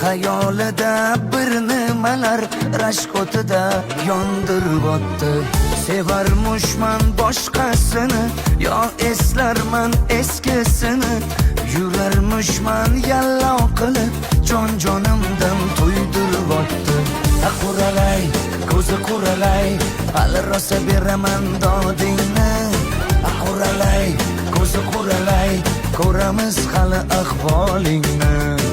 Xayolida bir nimalar rashk o'tida yondirib o'tdi. Sevarmushman boshqasini, yo eslarman eskisini. Yurarmushman yallov qilib, jon-jonimdan to'ydirib o'tdi. Quralay, ko'zi quralay, hali rosa beraman dodingni. Quralay, ko'zi quralay, ko'ramiz hali ahvolingni.